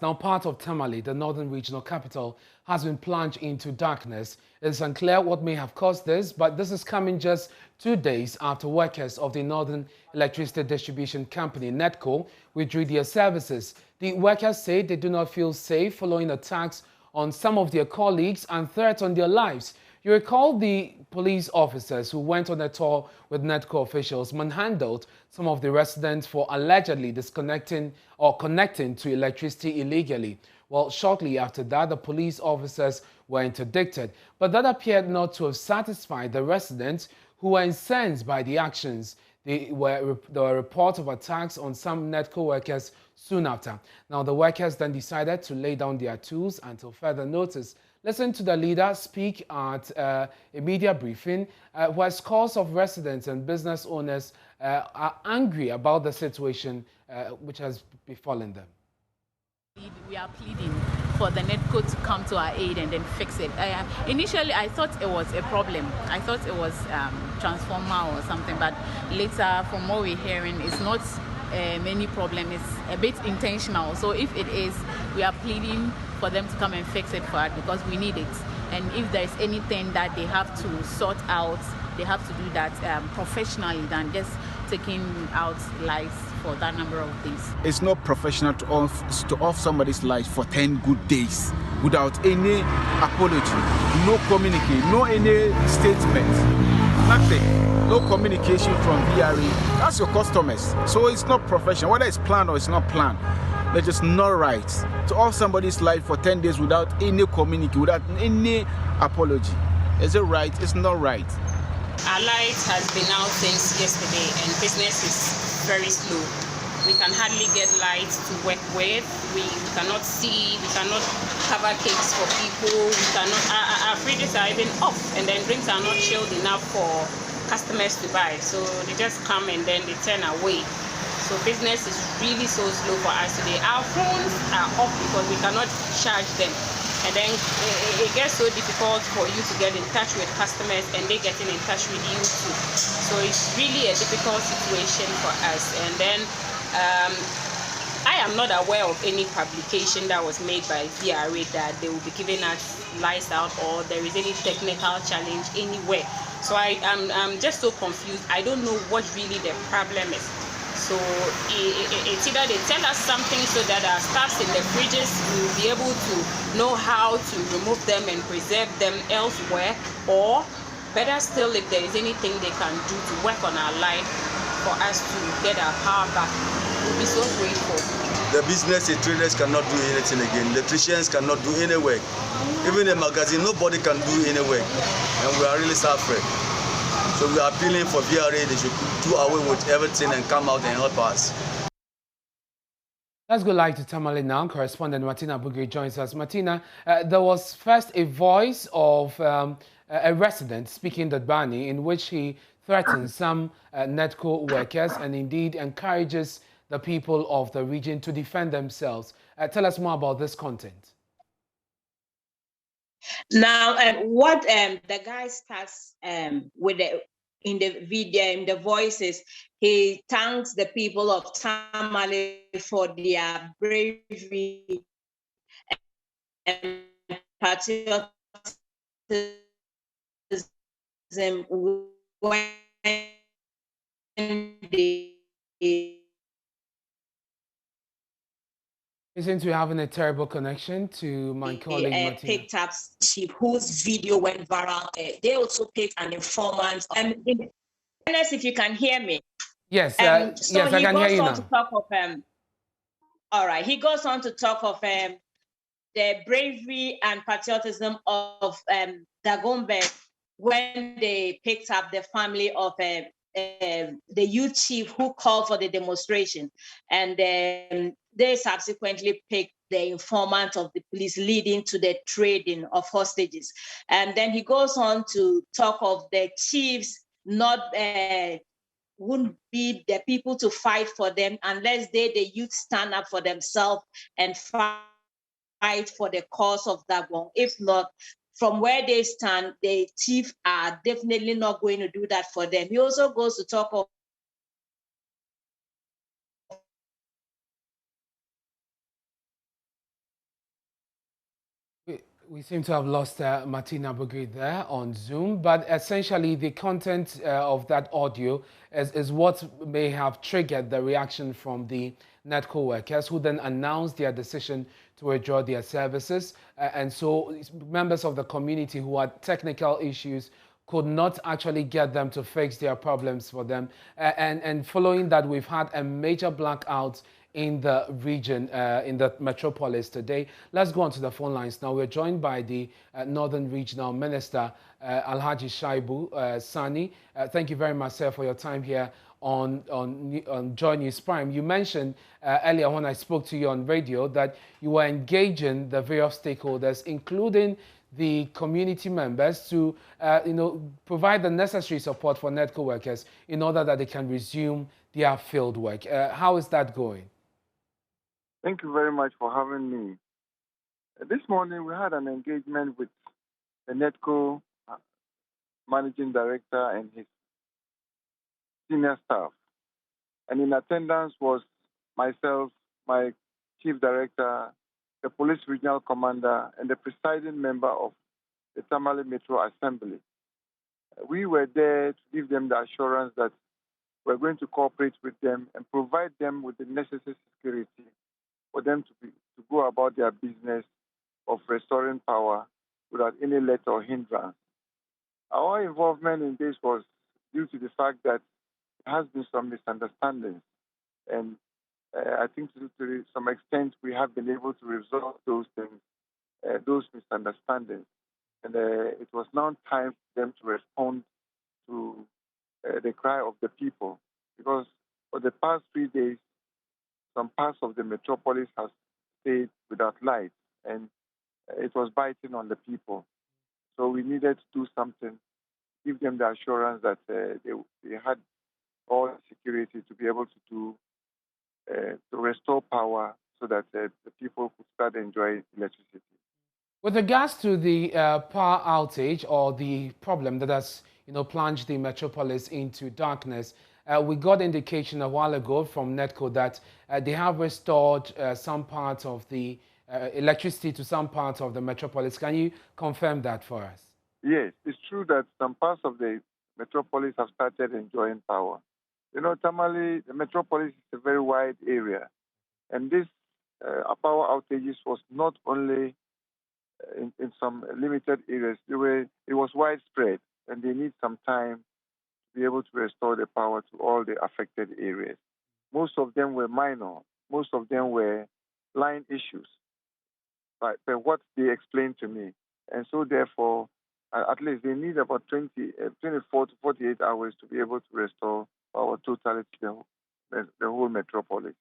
Now, part of Tamale, the northern regional capital, has been plunged into darkness. It's unclear what may have caused this, but this is coming just 2 days after workers of the Northern Electricity Distribution Company, NEDCo, withdrew their services. The workers say they do not feel safe following attacks on some of their colleagues and threats on their lives. You recall the police officers who went on a tour with NEDCo officials manhandled some of the residents for allegedly disconnecting or connecting to electricity illegally. Well, shortly after that, the police officers were interdicted, but that appeared not to have satisfied the residents who were incensed by the actions. There were reports of attacks on some NEDCo workers soon after. Now, the workers then decided to lay down their tools until further notice. Listen to the leader speak at a media briefing where scores of residents and business owners are angry about the situation which has befallen them. We are pleading for the NEDCo to come to our aid and then fix it. Initially, I thought it was a problem. I thought it was transformer or something, but later, from what we're hearing, it's not many problem. It's a bit intentional. So if it is, we are pleading for them to come and fix it for us because we need it. And if there is anything that they have to sort out, they have to do that professionally than just taking out lives for that number of days. It's not professional to off somebody's life for 10 good days without any apology, no communique, no any statement, nothing, no communication from VRA. That's your customers. So it's not professional. Whether it's planned or it's not planned, that's just not right. To off somebody's life for 10 days without any communique, without any apology. Is it right? It's not right. Our light has been out since yesterday and business is very slow. We can hardly get light to work with. We cannot see, we cannot cover cakes for people. We cannot, our fridges are even off and then drinks are not chilled enough for customers to buy. So they just come and then they turn away. So business is really so slow for us today. Our phones are off because we cannot charge them. And then it gets so difficult for you to get in touch with customers and they getting in touch with you too. So it's really a difficult situation for us. And then I am not aware of any publication that was made by VRA that they will be giving us lights out or there is any technical challenge anywhere. So I'm just so confused. I don't know what really the problem is. So it's either they tell us something so that our staffs in the fridges will be able to know how to remove them and preserve them elsewhere, or better still, if there is anything they can do to work on our line for us to get our power back, we'll be so grateful. The business and traders cannot do anything again. Electricians cannot do any work. Even a magazine, nobody can do any work. And we are really suffering. So we are appealing for VRA, they should do away with everything and come out and help us. Let's go live to Tamale now. Correspondent Martina Bugri joins us. Martina, there was first a voice of a resident speaking the Bani in which he threatens some NEDCo workers and indeed encourages the people of the region to defend themselves. Tell us more about this content. Now, what the guy starts with in the video, in the voices, he thanks the people of Tamale for their bravery and patriotism when they We seem to be having a terrible connection to my colleague Martina. Picked up chief whose video went viral. They also picked an informant. Unless if you can hear me. Yes, So yes, I can hear you now. To talk of all right, he goes on to talk of the bravery and patriotism of Dagombe when they picked up the family of the youth chief who called for the demonstration, and they subsequently picked the informant of the police, leading to the trading of hostages. And then he goes on to talk of the chiefs not wouldn't be the people to fight for them unless they, the youth, stand up for themselves and fight for the cause of that one. If not, from where they stand, the chiefs are definitely not going to do that for them. He also goes to talk of We seem to have lost Martina Bugri there on Zoom, but essentially the content of that audio is what may have triggered the reaction from the NEDCo workers, who then announced their decision to withdraw their services. And so members of the community who had technical issues could not actually get them to fix their problems for them. And following that, we've had a major blackout in the region, in the metropolis today. Let's go on to the phone lines now. We're joined by the Northern Regional Minister, Alhaji Shaibu Sani. Thank you very much, sir, for your time here on Joy News Prime. You mentioned earlier when I spoke to you on radio that you were engaging the various stakeholders, including the community members, to provide the necessary support for NEDCo workers in order that they can resume their field work. How is that going? Thank you very much for having me. This morning we had an engagement with the NEDCo managing director and his senior staff. And in attendance was myself, my chief director, the police regional commander, and the presiding member of the Tamale Metro Assembly. We were there to give them the assurance that we're going to cooperate with them and provide them with the necessary security for them to go about their business of restoring power without any let or hindrance. Our involvement in this was due to the fact that there has been some misunderstandings, and I think to some extent we have been able to resolve those things, those misunderstandings. And it was now time for them to respond to the cry of the people, because for the past 3 days, some parts of the metropolis has stayed without light, and it was biting on the people. So we needed to do something, give them the assurance that they had all the security to be able to restore power so that the people could start enjoying electricity. With regards to the power outage or the problem that has plunged the metropolis into darkness, we got indication a while ago from NEDCo that they have restored some parts of the electricity to some parts of the metropolis. Can you confirm that for us? Yes, it's true that some parts of the metropolis have started enjoying power. Tamale, the metropolis is a very wide area, and this power outages was not only in some limited areas. It was widespread, and they need some time to be able to restore the power to all the affected areas. Most of them were minor. Most of them were line issues, but what they explained to me. And so therefore, at least they need about 24 to 48 hours to be able to restore power totally to the whole metropolis.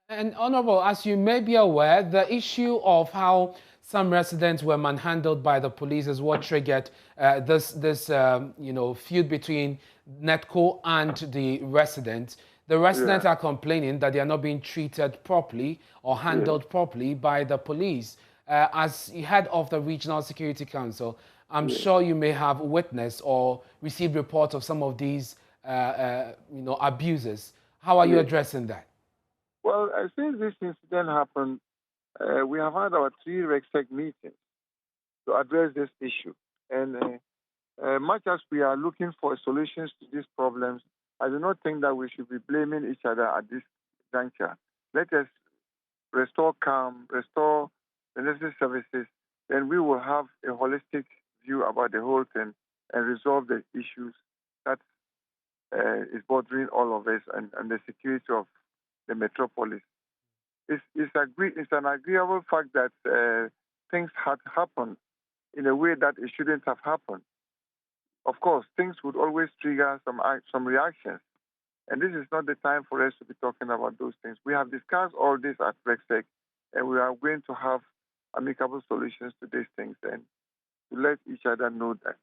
And Honorable, as you may be aware, the issue of how some residents were manhandled by the police is what triggered this feud between NEDCo and the residents. The residents are complaining that they are not being treated properly or handled properly by the police. As head of the Regional Security Council, I'm sure you may have witnessed or received reports of some of these abuses. How are you addressing that? Well, since this incident happened, we have had our 3 RECSEC meetings to address this issue. And much as we are looking for solutions to these problems, I do not think that we should be blaming each other at this juncture. Let us restore calm, restore the necessary services, then we will have a holistic view about the whole thing and resolve the issues that is bothering all of us and the security of the metropolis. It's an agreeable fact that things had happened in a way that it shouldn't have happened. Of course, things would always trigger some reactions, and this is not the time for us to be talking about those things. We have discussed all this at RECSEC, and we are going to have amicable solutions to these things and to let each other know that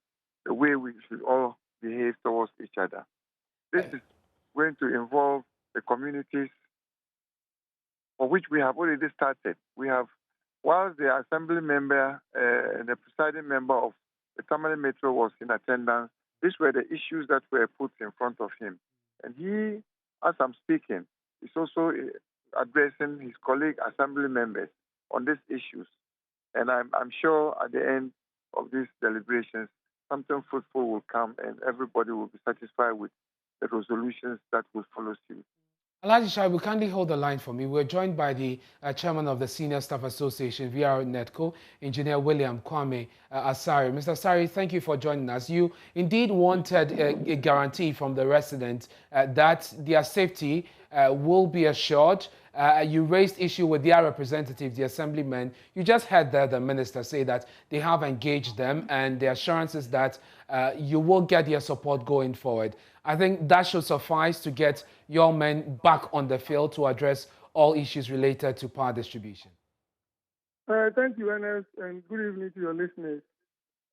the way we should all behave towards each other. This is going to involve the communities for which we have already started. We have, while the assembly member and the presiding member of the Tamale Metro was in attendance, these were the issues that were put in front of him. And he, as I'm speaking, is also addressing his colleague assembly members on these issues. And I'm sure at the end of these deliberations, something fruitful will come and everybody will be satisfied with the resolutions that will follow suit. Alhaji Shaibu, kindly hold the line for me. We're joined by the chairman of the Senior Staff Association, VR NEDCo, Engineer William Kwame Asari. Mr. Asari, thank you for joining us. You indeed wanted a guarantee from the residents that their safety will be assured. You raised issue with their representatives, the assemblymen. You just heard the minister say that they have engaged them and the assurances that you will get their support going forward. I think that should suffice to get your men back on the field to address all issues related to power distribution. Thank you, Ernest, and good evening to your listeners.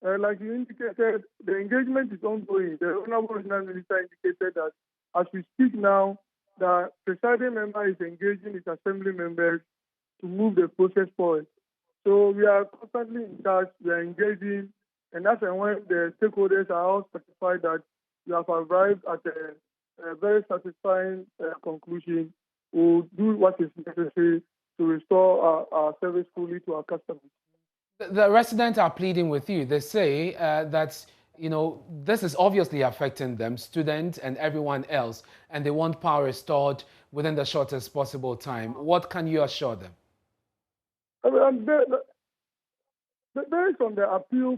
Like you indicated, the engagement is ongoing. The Honorable Regional Minister indicated that as we speak now, the presiding member is engaging his assembly members to move the process forward. So we are constantly in touch, we are engaging, and that's when the stakeholders are all satisfied that we have arrived at a very satisfying conclusion. We'll do what is necessary to restore our service fully to our customers. The residents are pleading with you. They say that this is obviously affecting them, students and everyone else, and they want power restored within the shortest possible time. What can you assure them? Based on the appeal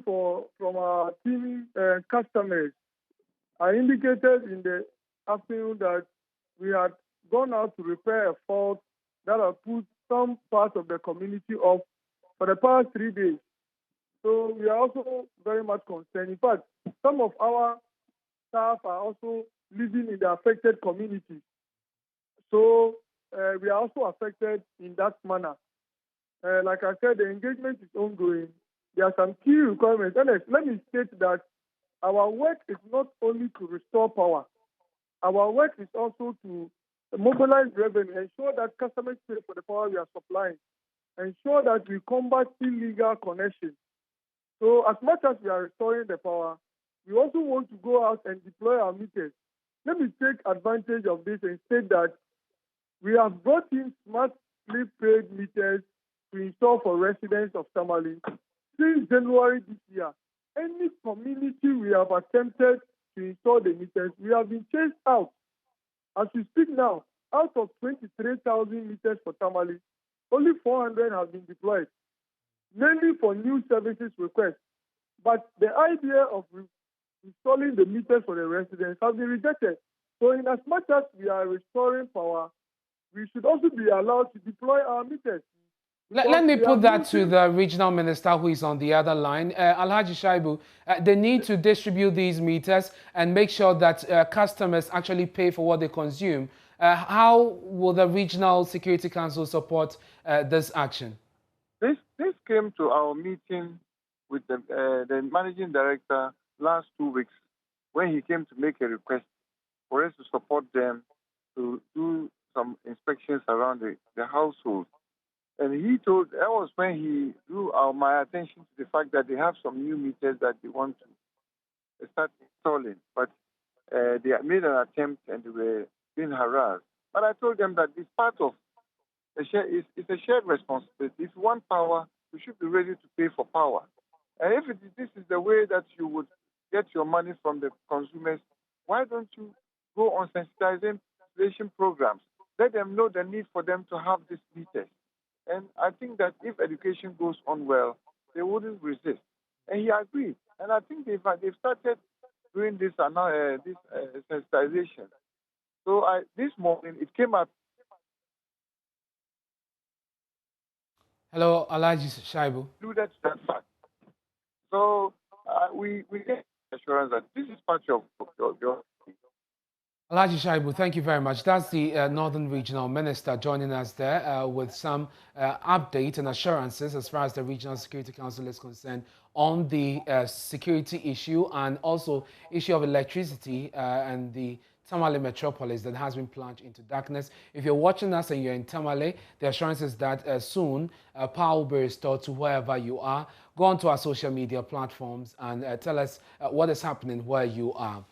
from our team customers, I indicated in the afternoon that we had gone out to repair a fault that had put some parts of the community off for the past 3 days. So we are also very much concerned. In fact, some of our staff are also living in the affected communities. So we are also affected in that manner. Like I said, the engagement is ongoing. There are some key requirements. And let me state that our work is not only to restore power. Our work is also to mobilize revenue, ensure that customers pay for the power we are supplying, ensure that we combat illegal connections. So as much as we are restoring the power, we also want to go out and deploy our meters. Let me take advantage of this and state that we have brought in smartly paid meters to install for residents of Tamale. Since January this year, any community we have attempted to install the meters, we have been chased out. As we speak now, out of 23,000 meters for Tamale, only 400 have been deployed, mainly for new services requests. But the idea of installing the meters for the residents has been rejected. So in as much as we are restoring power, we should also be allowed to deploy our meters. Let me put that to the regional minister who is on the other line. Alhaji Shaibu, they need to distribute these meters and make sure that customers actually pay for what they consume. How will the Regional Security Council support this action? This came to our meeting with the managing director last 2 weeks when he came to make a request for us to support them to do some inspections around the household. And he told, that was when he drew my attention to the fact that they have some new meters that they want to start installing. But they made an attempt and they were being harassed. But I told them that it's part of it's a shared responsibility. If you want power, you should be ready to pay for power. And if this is the way that you would get your money from the consumers, why don't you go on sensitization programs? Let them know the need for them to have these meters. And I think that if education goes on well, they wouldn't resist. And he agreed. And I think they've started doing this sensitization. So this morning, it came up. Hello, Alhaji Shaibu. Included that fact. So we get assurance that this is part of your. Alhaji Shaibu, thank you very much. That's the Northern Regional Minister joining us there with some update and assurances as far as the Regional Security Council is concerned on the security issue and also issue of electricity and the Tamale metropolis that has been plunged into darkness. If you're watching us and you're in Tamale, the assurance is that soon power will be restored to wherever you are. Go on to our social media platforms and tell us what is happening where you are.